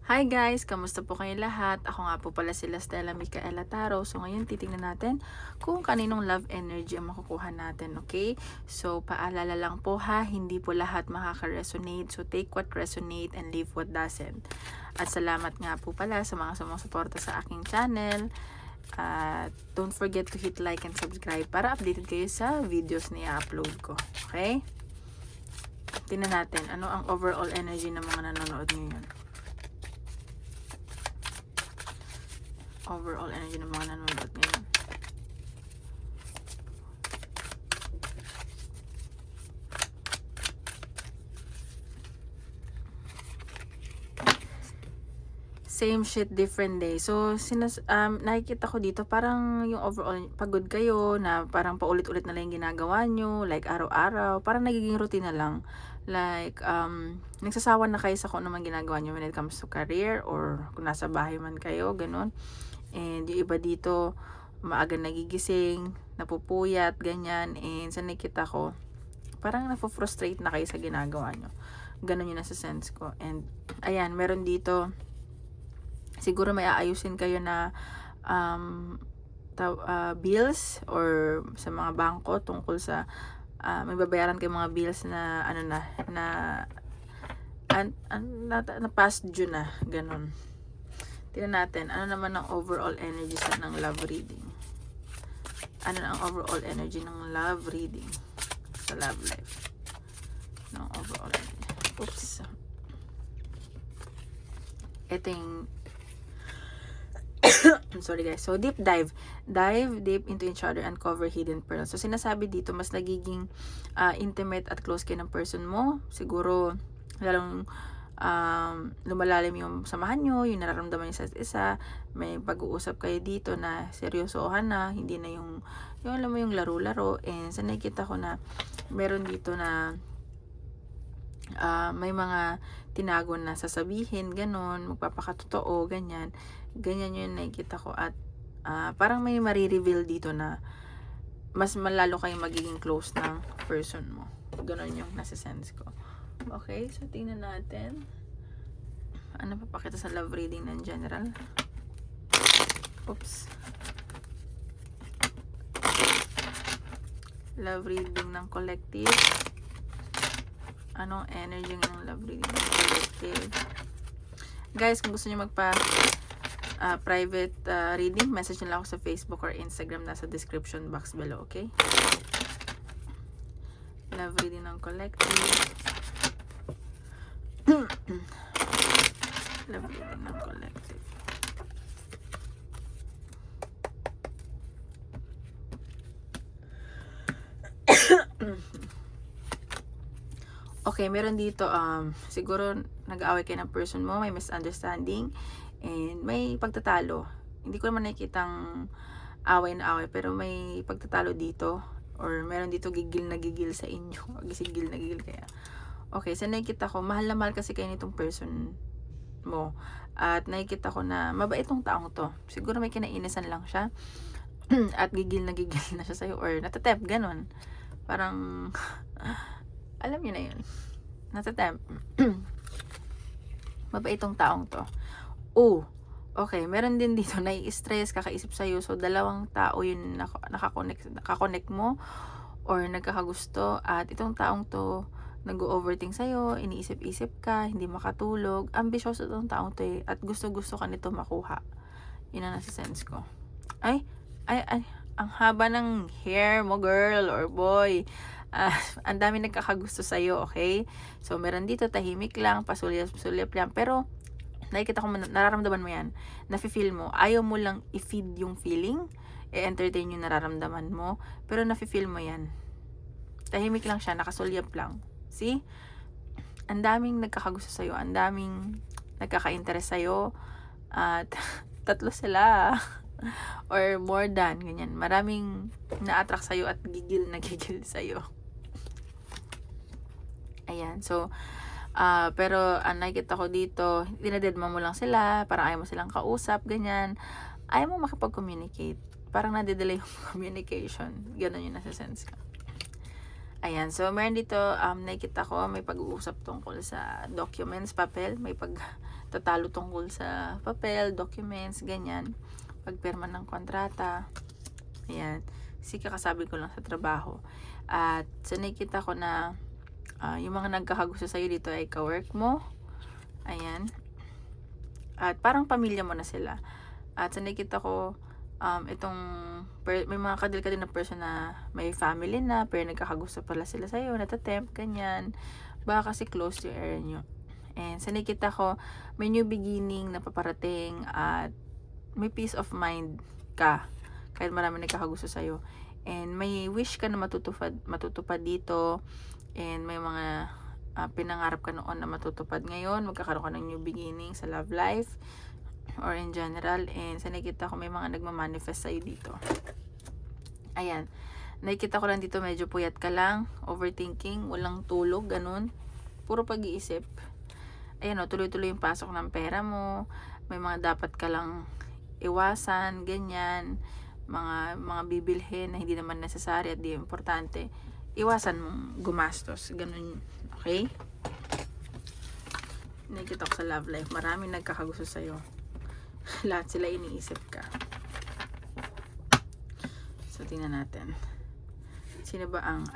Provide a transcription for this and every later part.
Hi guys! Kamusta po kayo lahat? Ako nga po pala sila Stella Micaela Taro. So ngayon titingnan natin kung kaninong love energy ang makukuha natin, okay? So paalala lang po ha, hindi po lahat makaka-resonate. So take what resonate and leave what doesn't. At salamat nga po pala sa mga sumusuporta sa aking channel. At don't forget to hit like and subscribe para updated kayo sa videos na i-upload ko. Okay? Tingnan natin ano ang overall energy ng mga nanonood ngayon. Overall energy ng mga nanonood ngayon. Same shit, different day. So, nakikita ko dito, parang yung overall, pagod kayo, na parang paulit-ulit na lang yung ginagawa nyo, like araw-araw, parang nagiging routine na lang. Like, nagsasawa na kayo sa kung ano man ginagawa nyo when it comes to career, or kung nasa bahay man kayo, ganun. And yung iba dito, maaga nagigising, napupuyat, ganyan. And sa nakita ko, parang napufrustrate na kayo sa ginagawa nyo. Ganun yung nasa sense ko. And, ayan, meron dito, siguro may aayusin kayo na bills or sa mga bangko tungkol sa may babayaran kayo mga bills na na past due na, ganun. Tingnan natin ano naman ang overall energy sa ng love reading. Ano ang overall energy ng love reading sa love life ng overall energy. Oops, ito yung I'm sorry guys. So, dive deep into each other, uncover hidden pearls. So, sinasabi dito, mas nagiging intimate at close kayo ng person mo. Siguro, lalong lumalalim yung samahan nyo, yung nararamdaman nyo sa isa. May pag-uusap kayo dito na seryosohan na, hindi na yung alam mo yung laro-laro. And sa nakikita ko na, meron dito na may mga tinago na sasabihin, ganon, magpapakatotoo, ganyan yung nakikita ko. At parang may marireveal dito na mas malalo kayong magiging close ng person mo, ganon yung nasa sense ko. Okay, so tingnan natin ano papakita sa love reading ng general. Oops, love reading ng collective. Anong energy ng love reading ng collective? Guys, kung gusto niyo magpa private reading, message nyo lang ako sa Facebook or Instagram, nasa description box below, okay? Love reading ng collective. Love reading ng collective. Okay, meron dito, siguro nag-aaway kayo ng person mo, may misunderstanding, and may pagtatalo. Hindi ko naman nakikitang away na away, pero may pagtatalo dito, or meron dito gigil na gigil sa inyo, gisigil na gigil kaya. Okay, so nakikita ko, mahal na mahal kasi kayo nitong person mo, at nakikita ko na mabait tong taong to. Siguro may kinainisan lang siya, at gigil na siya sa'yo, or natatemp, ganun. Parang alam niyo na yun, natatemp. Mabait tong taong to. Okay, meron din dito nai-stress, kakaisip sa'yo. So, dalawang tao yun nakakonect mo or nagkakagusto. At itong taong to, nag-overthink sa'yo, iniisip-isip ka, hindi makatulog. Ambisyoso itong taong to eh. At gusto-gusto ka nito makuha. Yun ang nasa sense ko. Ay, ang haba ng hair mo, girl or boy. Ang dami nagkakagusto sa'yo, okay? So, meron dito, tahimik lang, pasulyap lang. Pero, nakikita ko, nararamdaman mo yan. Nafe-feel mo. Ayaw mo lang i-feed yung feeling. I-entertain yung nararamdaman mo. Pero, nafe-feel mo yan. Tahimik lang siya, nakasulyap lang. See? Ang daming nagkakagusto sa'yo. Ang daming nagkaka-interest sa'yo. At, tatlo sila. Or more than, ganyan. Maraming na-attract sa'yo at gigil na gigil sa'yo. Ayan, so, pero nakikita ko dito, dinadedma mo lang sila, parang ayaw mo silang kausap, ganyan. Ayaw mo makipag-communicate. Parang nadidelay yung communication. Ganon yung nasa sense ko. Ayan, so meron dito, nakikita ko may pag-uusap tungkol sa documents, papel, may pagtatalo tungkol sa papel, documents, ganyan, pagpirma ng kontrata, ayan, kakasabi ko lang sa trabaho. At so nakikita ko na yung mga nagkakagusto sa'yo dito ay ka-work mo, ayan, at parang pamilya mo na sila. At so nakikita ko may mga kadil ka din na person na may family na pero nagkakagusto pala sila sa'yo, natatempt, ganyan. Baka kasi close to your area nyo. And so nakikita ko may new beginning na paparating at may peace of mind ka kahit marami nagkakagusto sa'yo. And may wish ka na matutupad dito, and may mga pinangarap ka noon na matutupad ngayon, magkakaroon ka ng new beginning sa love life or in general. And sa nakikita ko may mga nagmamanifest sa'yo dito. Ayan, nakikita ko lang dito medyo puyat ka lang, overthinking, walang tulog, ganun, puro pag-iisip. Ayan o, tuloy-tuloy yung pasok ng pera mo, may mga dapat ka lang iwasan, ganyan, mga bibilhin na hindi naman necessary at di importante, iwasan mong gumastos, ganun, okay? Nakikita ko sa love life, maraming nagkakagusto sa'yo. Lahat sila iniisip ka. So, tingnan natin.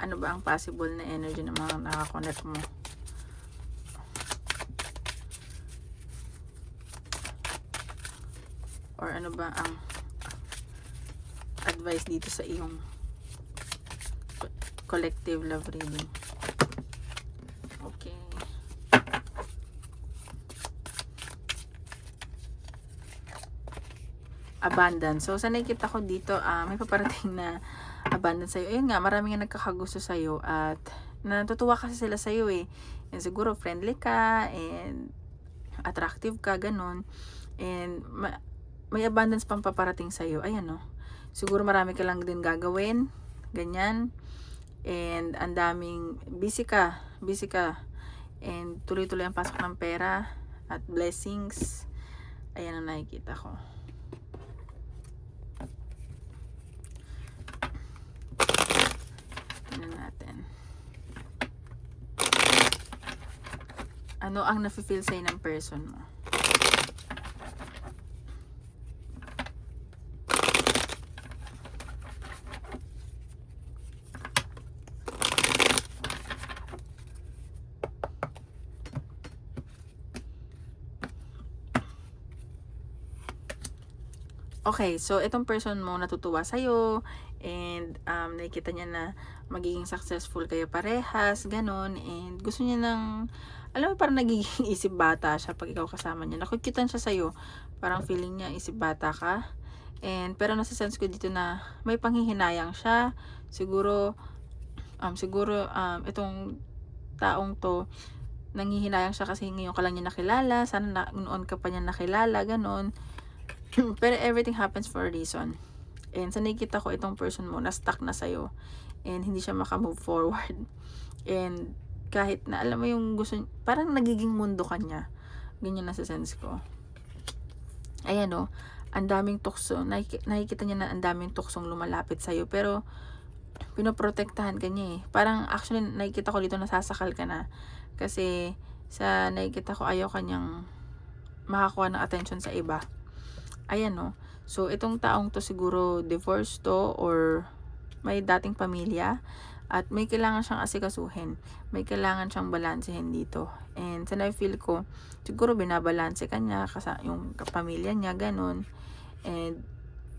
Ano ba ang possible na energy ng mga nakakonect mo? Or ano ba ang advice dito sa iyong collective love reading? Okay. Abundance. So, sa nakikita ko dito, may paparating na abundance sa'yo. Ayun nga, marami nga nagkakagusto sa'yo at natutuwa kasi sila sa'yo eh. And siguro friendly ka and attractive ka, ganun. And may abundance pang paparating sa'yo. Ayan no. Siguro marami ka lang din gagawin. Ganyan. And ang daming busy ka. And tuloy-tuloy ang pasok ng pera at blessings. Ayan ang nakikita ko. Natin. Ano ang nafe-feel sa'yo ng person mo? Okay, so itong person mo natutuwa sa'yo and nakikita niya na magiging successful kayo parehas, ganun, and gusto niya ng, alam mo, parang nagiging isip bata siya pag ikaw kasama niya. Nakukitan siya sa'yo, parang feeling niya isip bata ka, and pero nasa sense ko dito na may panghihinayang siya, siguro itong taong to, nanghihinayang siya kasi ngayon ka lang niya nakilala, sana noon ka pa niya nakilala, ganun. Pero everything happens for a reason. And sa nakikita ko, itong person mo na stuck na sa'yo and hindi siya makamove forward. And kahit na alam mo yung gusto, parang nagiging mundo ka niya. Ganyan na sa sense ko. Ayan o, ang daming tukso. Nakikita niya na ang daming tuksong lumalapit sa'yo. Pero pinoprotektahan ka niya eh. Parang actually nakikita ko dito nasasakal ka na. Kasi sa nakikita ko, ayaw kanyang makakuha ng attention sa iba. Ayan no. So, itong taong to siguro divorced to or may dating pamilya at may kailangan siyang asikasuhin. May kailangan siyang balansehin dito. And sa na-feel ko, siguro binabalanse ka niya kasi yung pamilya niya, ganun. And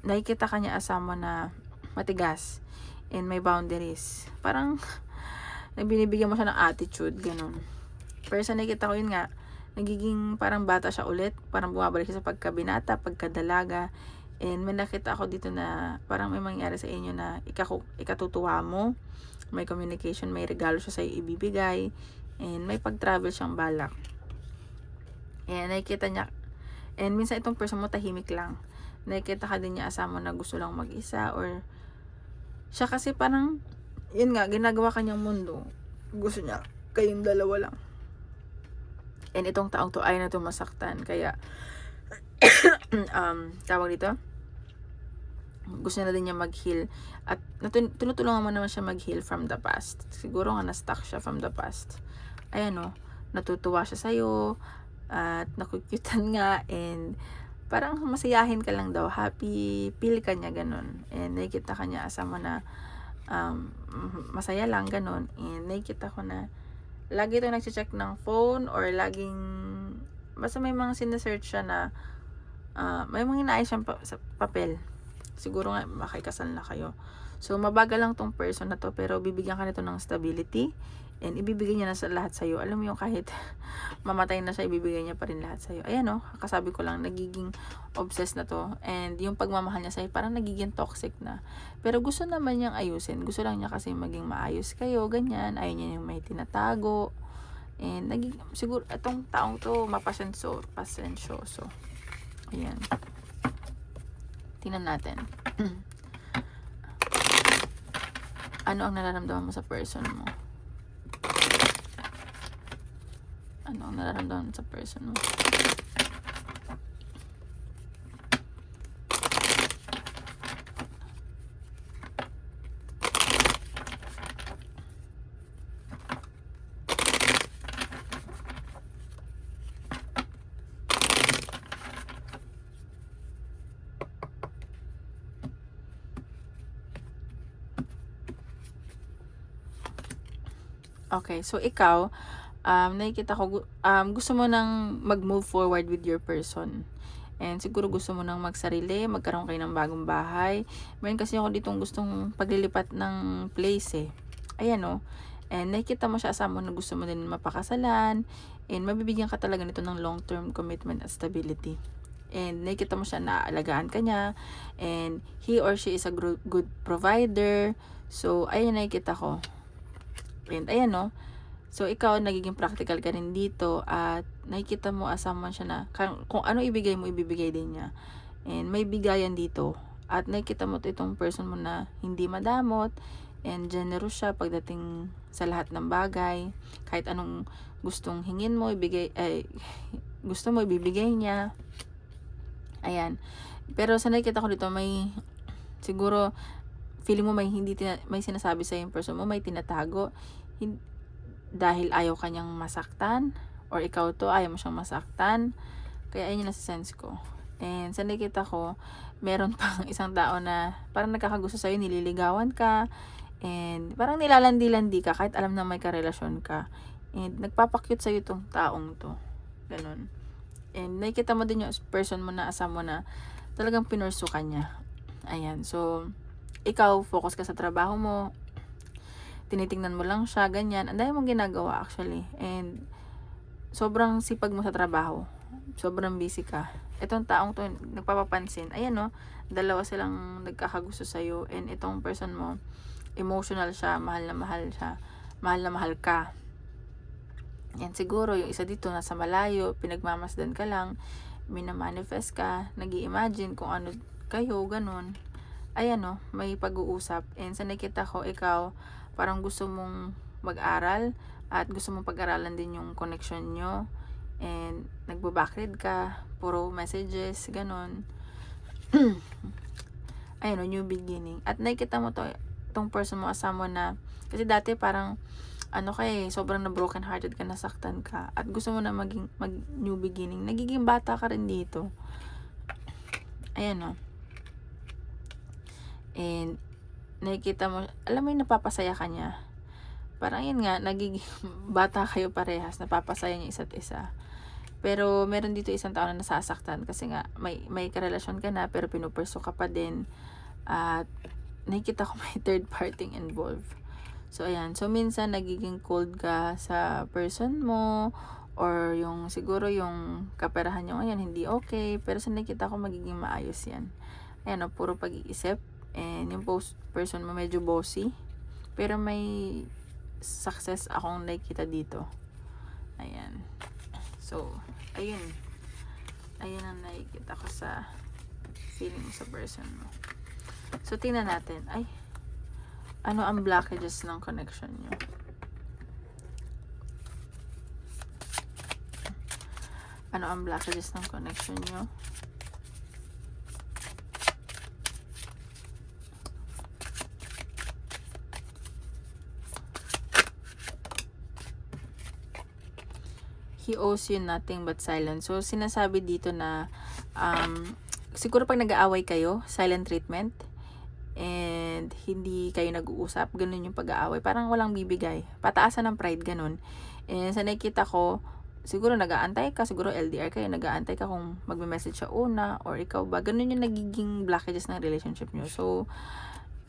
nakikita ka niya asama na matigas and may boundaries. Parang binibigyan mo siya ng attitude, ganun. Pero sa nakikita ko yun nga, nagiging parang bata siya ulit, parang bumabalik siya sa pagkabinata, pagkadalaga, and may nakita ako dito na parang may mangyari sa inyo na ikatutuwa mo, may communication, may regalo siya sa'yo ibibigay, and may pag-travel siyang balak. And nakikita niya, and minsan itong person mo tahimik lang, nakikita ka din niya asama na gusto lang mag-isa, or siya kasi parang, yun nga, ginagawa kanyang mundo, gusto niya, kayong dalawa lang. And itong taong to ay na to masaktan. Kaya, tawag dito, gusto na din niya mag-heal. At tinutulungan mo naman siya mag-heal from the past. Siguro nga na-stuck siya from the past. Ayan o, natutuwa siya sa'yo, at nakukyutan nga, and parang masayahin ka lang daw, happy feel ka niya, ganun. And nakikita ka niya asa mo na masaya lang, ganun. And nakikita ko na lagi ito nagche-check ng phone, or laging basta may mga sinesearch siya na may mga inaayos siyang sa papel. Siguro nga makikasal na kayo. So mabagal lang tong person na to, pero bibigyan ka nito ng stability, and ibibigay niya na sa lahat sa'yo. Alam mo yung kahit mamatay na siya, ibibigay niya pa rin lahat sa'yo. Ayan o, kasabi ko lang, nagiging obsessed na to. And yung pagmamahal niya sa'yo, parang nagiging toxic na. Pero gusto naman niyang ayusin. Gusto lang niya kasi maging maayos kayo, ganyan. Ayaw niya yung may tinatago. And siguro, itong taong to, pasensyoso. Ayan. Tingnan natin. Ano ang nararamdaman mo sa person mo? Ano ang nararamdaman mo sa person mo? Okay, so ikaw, nakikita ko, gusto mo nang mag-move forward with your person. And siguro gusto mo nang magsarili, magkaroon kayo ng bagong bahay. Meron kasi ako ditong gustong paglilipat ng place eh. Ayan o. And nakikita mo siya asama na gusto mo din mapakasalan. And mabibigyan ka talaga nito ng long-term commitment at stability. And nakikita mo siya na aalagaan ka niya. And he or she is a good provider. So, ayan nakikita ko. And ayan no. So ikaw nagiging practical ka rin dito, at nakikita mo asama siya na kung ano ibigay mo, ibibigay din niya. And may bigayan dito. At nakikita mo itong person mo na hindi madamot, and generous siya pagdating sa lahat ng bagay. Kahit anong gustong hingin mo, gusto mo, ibibigay niya. Ayan. Pero sa nakikita ko dito, may siguro feeling mo may sinasabi sa yung person mo, may tinatago, dahil ayaw kanyang masaktan, or ikaw to ayaw mo siyang masaktan. Kaya ayun yung nasa sense ko. And sa nakita ko, meron pang isang tao na parang nagkakagusto sa'yo, nililigawan ka, and parang nilalandi-landi ka kahit alam na may karelasyon ka. And nagpapakyut sa'yo itong taong to. Ganun. And nakikita mo din yung person mo na asama mo na talagang pinursu ka niya. Ayan. So, ikaw, focus ka sa trabaho mo. Tinitingnan mo lang siya, ganyan. Ang dami mong ginagawa actually. And sobrang sipag mo sa trabaho. Sobrang busy ka. Itong taong to, nagpapapansin. Ayan no, dalawa silang nagkakagusto sa'yo. And itong person mo, emotional siya, mahal na mahal siya. Mahal na mahal ka. And siguro, yung isa dito, nasa malayo, pinagmamasdan ka lang, minamanifest ka, nag-i-imagine kung ano kayo, ganun. Ayan no, may pag-uusap. And sa nakita ko, ikaw, parang gusto mong mag-aral, at gusto mong pag-aralan din yung connection nyo. And nagbo-backread ka, puro messages, ganun. Ayun no, new beginning. At nakikita mo itong person mo, asama na, kasi dati parang, sobrang na broken hearted ka, nasaktan ka, at gusto mo na mag new beginning. Nagiging bata ka rin dito. Ayan no. And nakikita mo, alam mo yung napapasaya ka niya. Parang yun nga, nagiging bata kayo parehas, napapasaya niya isa't isa. Pero meron dito isang tao na nasasaktan kasi nga may karelasyon ka na, pero pinupurso ka pa din. At nakikita ko may third party involved. So ayan, so minsan nagiging cold ka sa person mo, or yung siguro yung kaperahan nyo ngayon hindi okay, pero sa nakikita ko magiging maayos yan. Ayan o, puro pag-iisip. And yung person mo medyo bossy, pero may success akong nakikita dito. Ayan. So, ayun ang nakikita ko sa feeling mo sa person mo. So, tingnan natin. Ano ang blockages ng connection nyo? Ano ang blockages ng connection nyo? he owes you nothing but silence. So, sinasabi dito na, siguro pag nag-aaway kayo, silent treatment, and hindi kayo nag-uusap, ganun yung pag-aaway. Parang walang bibigay. Pataasan ng pride, ganun. And sa nakikita ko, siguro nag-aantay ka, siguro LDR kayo, nag-aantay ka kung magme-message siya una, or ikaw ba. Ganun yung nagiging blockages ng relationship nyo. So,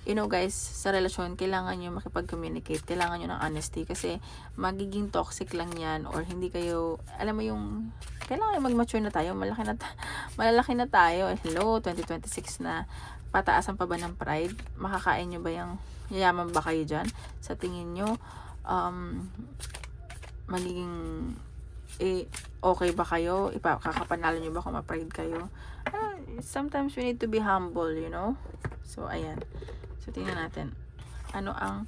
you know guys, sa relasyon, kailangan nyo makipag-communicate, kailangan nyo ng honesty, kasi magiging toxic lang yan, or hindi kayo, alam mo yung, kailangan mag-mature na tayo, malalaki na tayo, hello, 2026 na, pataasan pa ba ng pride? Makakain nyo ba yung, yayaman ba kayo dyan? Sa tingin nyo, magiging, okay ba kayo? Kakapanalo nyo ba kung ma-pride kayo? Sometimes we need to be humble, you know? So, ayan. So, tingnan natin. Ano ang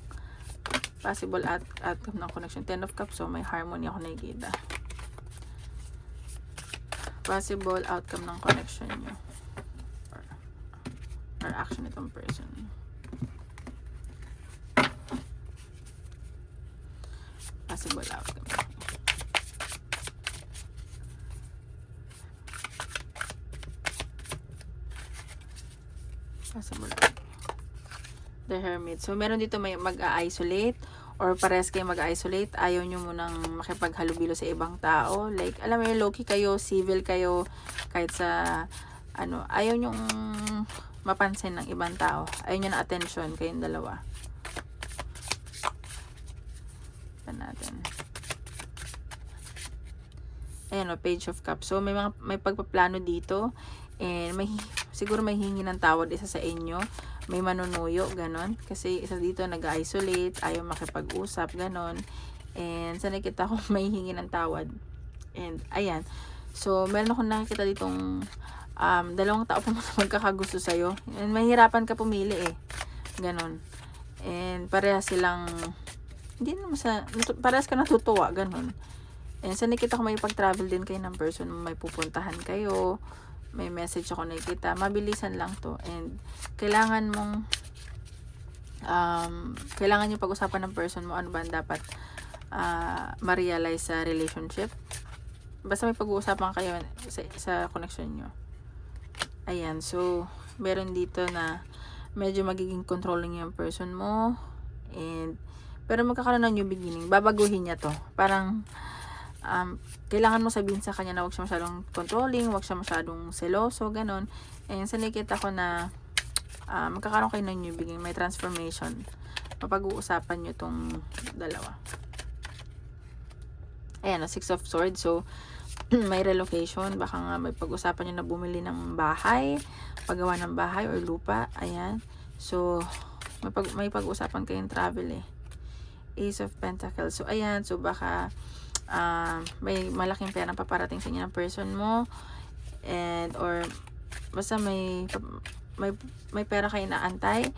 possible outcome ng connection? 10 of Cups. So, may harmony ako nakikita. Possible outcome ng connection nyo. Or action itong person. Possible outcome. Possible outcome. The Hermit. So, meron dito may mag-a-isolate or parehas kayo mag-a-isolate. Ayaw nyo munang makipaghalubilo sa ibang tao. Like, alam mo yung low-key kayo, civil kayo, kahit sa, ayaw nyo mapansin ng ibang tao. Ayaw nyo na attention kayong dalawa. Ito natin. Ayan o, Page of Cups. So, may pagpaplano dito. And siguro may hingi ng tawad isa sa inyo. May manunuyo, ganon. Kasi isa dito nag-isolate, ayaw makipag-usap, ganon. And sa nakita ko may hingi ng tawad. And ayan. So, meron akong nakikita ditong dalawang tao pa magkakagusto sa'yo. And mahirapan ka pumili eh. Ganon. And parehas silang, hindi naman parehas ka natutuwa, ganon. And sa nakita ko may pag-travel din kayo ng person, may pupuntahan kayo. May message ako nakikita. Mabilisan lang to. And kailangan mong kailangan nyo pag-usapan ng person mo ano ba dapat ma-realize sa relationship. Basta may pag-uusapan kayo sa connection nyo. Ayan. So, meron dito na medyo magiging controlling yung person mo. And pero magkakaroon ng new beginning. Babaguhin niya to. Parang kailangan mo sabihin sa kanya na wag siya masyadong controlling, wag siya masyadong seloso, ganon. And sa nakikita ko na magkakaroon kayo ng new beginning, may transformation. Mapag-uusapan nyo tong dalawa. Ayan, 6 of Swords. So, may relocation. Baka nga may pag-usapan nyo na bumili ng bahay, paggawa ng bahay or lupa. Ayan. So, may pag-usapan kayong travel eh. Ace of Pentacles. So, ayan. So, baka may malaking pera paparating sa inyo ng person mo, and or basta may pera kayo naantay,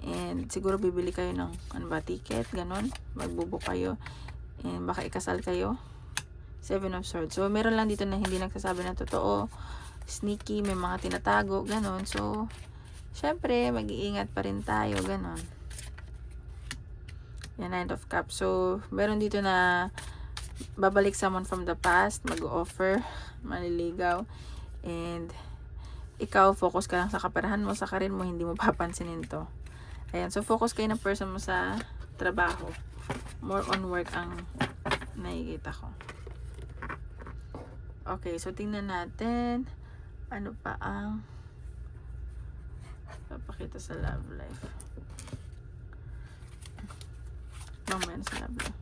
and siguro bibili kayo ng ticket, ganon, magbubook kayo, and baka ikasal kayo. 7 of Swords. So meron lang dito na hindi nagsasabi ng totoo, sneaky, may mga tinatago, ganon. So syempre mag-iingat pa rin tayo, ganon. Yan, 9 of Cups. So meron dito na babalik someone from the past, mag-offer, maliligaw, and ikaw, focus ka lang sa kaperahan mo, sa karir mo, hindi mo papansinin to. Ayan, so focus kayo ng person mo sa trabaho. More on work ang nakikita ko. Okay, so tingnan natin, ano pa ang papakita sa love life. Mamaya sa love life.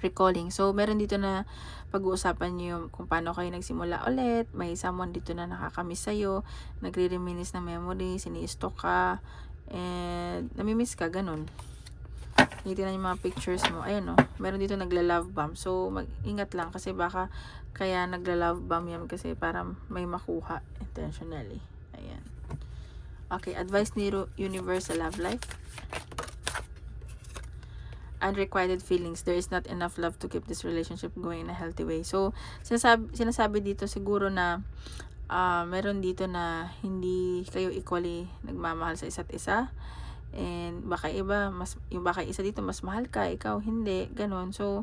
Recalling. So, meron dito na pag-uusapan nyo kung paano kayo nagsimula ulit. May someone dito na nakakamiss sa'yo, nagre-reminisce ng memory, sini-stalk ka, and namimiss ka, ganun. Tinitingnan yung mga pictures mo. Ayan, no? Meron dito nagla-love bomb. So, mag-ingat lang kasi baka kaya nagla-love bomb yan kasi para may makuha intentionally. Ayan. Okay, advice ni Universe sa love life. Unrequited feelings. There is not enough love to keep this relationship going in a healthy way. So, sinasabi dito siguro na meron dito na hindi kayo equally nagmamahal sa isa't isa. And baka baka isa dito mas mahal ka, ikaw hindi, ganun. So,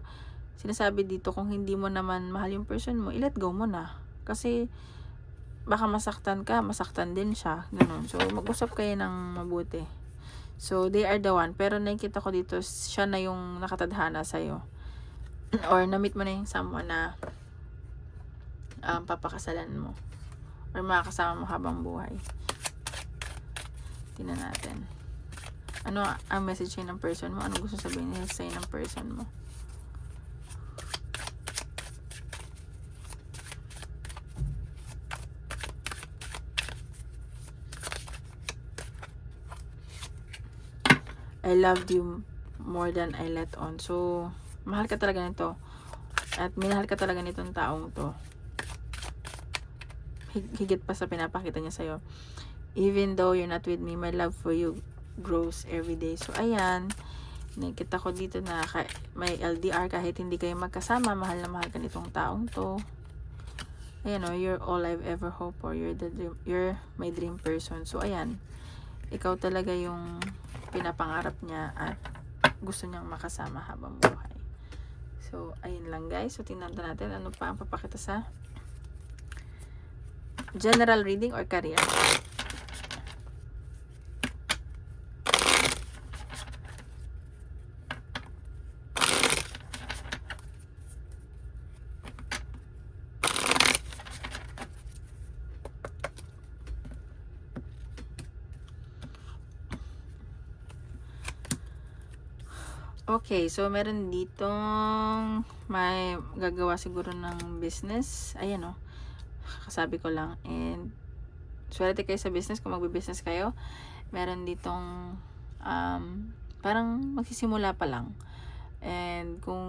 sinasabi dito kung hindi mo naman mahal yung person mo, i-let go mo na. Kasi, baka masaktan ka, masaktan din siya, ganun. So, mag-usap kayo ng mabuti. So, they are the one. Pero nakikita ko dito, siya na yung nakatadhana sa'yo. Or, na-meet mo na yung someone na papakasalan mo. Or makakasama mo habang buhay. Tingnan natin. Ano ang message ng person mo? Ano gusto sabihin niya sa'yo ng person mo? I loved you more than I let on. So, mahal ka talaga nito. At minahal ka talaga nitong taong to. Higit pa sa pinapakita niya sa'yo. Even though you're not with me, my love for you grows every day. So, ayan. Nakita ko dito na may LDR kahit hindi kayo magkasama. Mahal na mahal ka nitong taong to. Ayan o, you're all I've ever hoped for. You're my dream person. So, ayan. Ikaw talaga yung pinapangarap niya at gusto niyang makasama habang buhay. So, ayun lang guys. So, tingnan natin ano pa ang papakita sa general reading or career. Okay, so meron ditong may gagawa siguro ng business. Ayan o. Kasabi ko lang. And swerte kayo sa business kung magbe-business kayo. Meron ditong parang magsisimula pa lang. And kung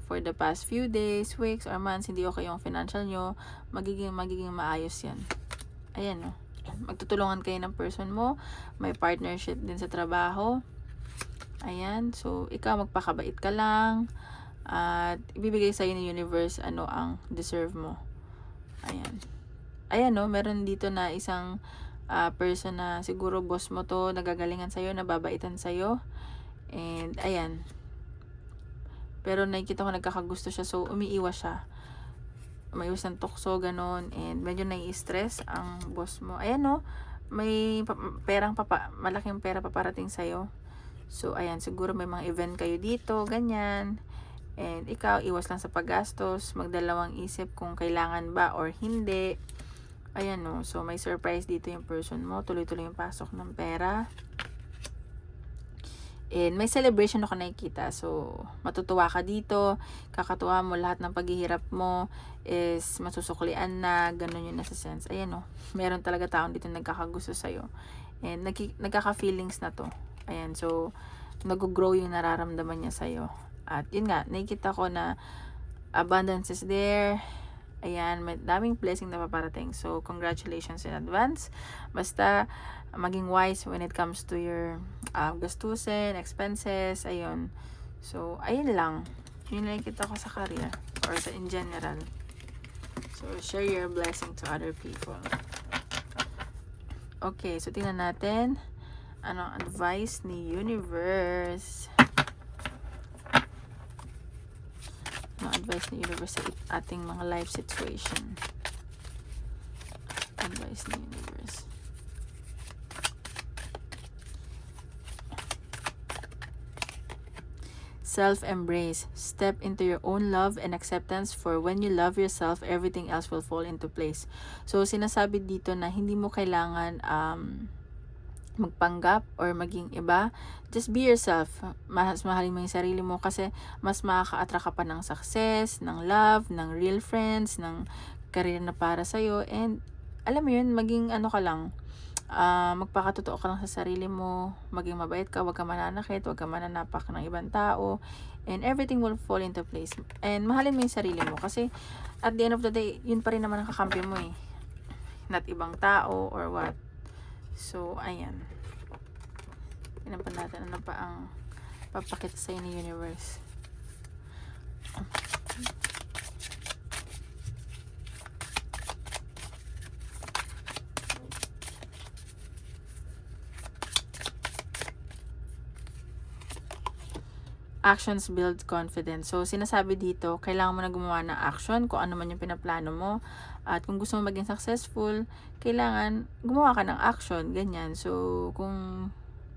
for the past few days, weeks, or months, hindi okay yung financial nyo, magiging maayos yan. Ayan o. Magtutulungan kayo ng person mo. May partnership din sa trabaho. Ayan, so ikaw magpakabait ka lang at ibibigay sa'yo ng universe ano ang deserve mo. Ayan. Ayan no, meron dito na isang person na siguro boss mo to, nagagalingan sa'yo, nababaitan sa'yo. And ayan. Pero nakikita ko nagkakagusto siya, so umiiwas siya. Umiiwas ng tukso, ganon. And medyo nai-stress ang boss mo. Ayan no, may malaking pera paparating sa'yo. So, ayan, siguro may mga event kayo dito, ganyan. And ikaw, iwas lang sa paggastos, magdalawang isip kung kailangan ba or hindi. Ayan no, so may surprise dito yung person mo, tuloy-tuloy yung pasok ng pera. And may celebration ako nakikita, so matutuwa ka dito, kakatuwa mo, lahat ng paghihirap mo is masusuklian na, ganun yung nasa sense. Ayan no, meron talaga taong dito nagkakagusto sa'yo. And nagkaka-feelings na to. Ayan, so, nag-grow yung nararamdaman niya sa'yo. At, yun nga, nakikita ko na abundance is there. Ayan, may daming blessing na paparating. So, congratulations in advance. Basta, maging wise when it comes to your gastusin, expenses, ayun. So, ayun lang. Yun nakikita ko sa career or sa in general. So, share your blessing to other people. Okay, so tingnan natin. Anong advice ni universe? Anong advice ni universe sa ating mga life situation? Advice ni universe. Self-embrace. Step into your own love and acceptance, for when you love yourself, everything else will fall into place. So, sinasabi dito na hindi mo kailangan magpanggap or maging iba. Just be yourself. Mas mahalin mo yung sarili mo kasi mas makaka-attract ka pa ng success, ng love, ng real friends, ng career na para sa'yo. And alam mo yun, maging ano ka lang, magpakatotoo ka lang sa sarili mo, maging mabait ka, huwag ka mananakit, huwag ka mananapak ng ibang tao, and everything will fall into place. And mahalin mo yung sarili mo kasi at the end of the day, yun pa rin naman ang kakampi mo eh. Not ibang tao or what. So, ayan. Tignan pa natin ano pa ang papakita sa ni universe. actions build confidence. So, sinasabi dito, kailangan mo na gumawa ng action kung ano man yung pinaplano mo. At kung gusto mo maging successful, kailangan gumawa ka ng action, ganyan. So, kung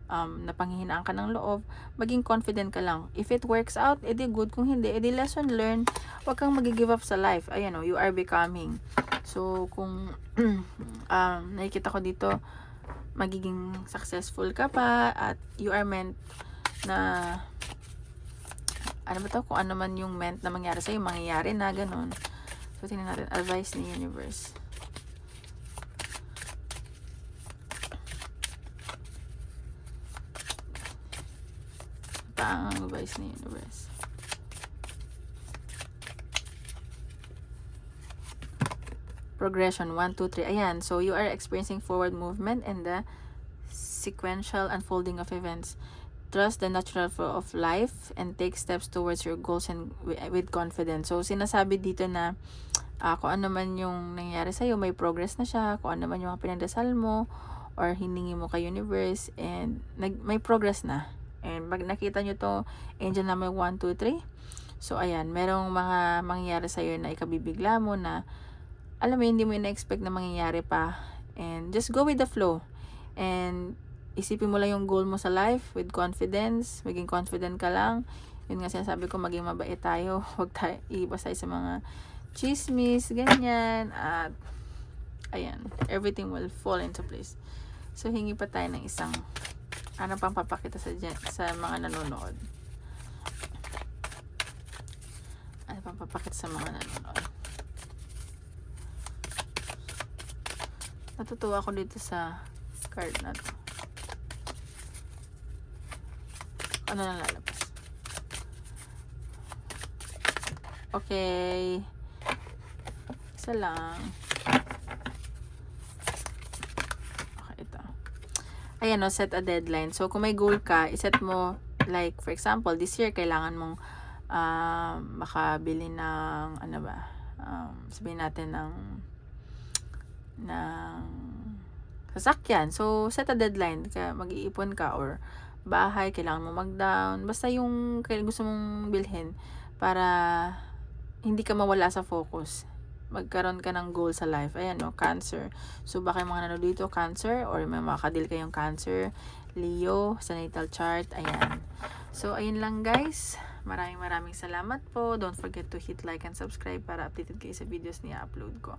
napanghihinaan ka ng loob, maging confident ka lang. If it works out, edi good. Kung hindi, edi lesson learned. Huwag kang mag-give up sa life. Ayan o, you are becoming. So, kung nakikita ko dito, magiging successful ka pa at you are meant na ano ba to? Kung ano man yung meant na mangyari sa'yo, mangyayari na, ganun. So, tingnan natin. Advice ni Universe. Pa ang advice ni Universe. Progression, 1, 2, 3. Ayan. So, you are experiencing forward movement and the sequential unfolding of events. Trust the natural flow of life and take steps towards your goals and with confidence. So, sinasabi dito na kung ano man yung nangyayari sa'yo, may progress na siya. Kung ano man yung mga pinagdasal mo or hiningi mo kay universe and may progress na. And pag nakita nyo to, angel number 1, 2, 3. So, ayan, merong mga mangyayari sa'yo na ikabibigla mo na alam mo, hindi mo ina-expect na mangyayari pa. And just go with the flow. And isipin mo lang yung goal mo sa life with confidence. Maging confident ka lang. Yun nga sinasabi ko, maging mabait tayo. Huwag tayo, iibas tayo sa mga chismis, ganyan. At, ayan, everything will fall into place. So, hingi pa tayo ng isang, ano pang papakita sa mga nanonood. Ano pang papakita sa mga nanonood. Natutuwa ako dito sa card na to. Ano na lalabas? Okay. Isa lang. Okay, ito. Ayan o, set a deadline. So, kung may goal ka, iset mo, like, for example, this year, kailangan mong makabili ng, ano ba, sabihin natin ng sasakyan. So, set a deadline. Mag-iipon ka or bahay, kailangan mo mag-down. Basta yung gusto mong bilhin para hindi ka mawala sa focus. Magkaroon ka ng goal sa life. Ayan, no, Cancer. So, baka yung mga nanonood dito, Cancer, or may makakadil kayong Cancer, Leo, sa natal chart. Ayan. So, ayun lang guys. Maraming salamat po. Don't forget to hit like and subscribe para updated kayo sa videos niya upload ko.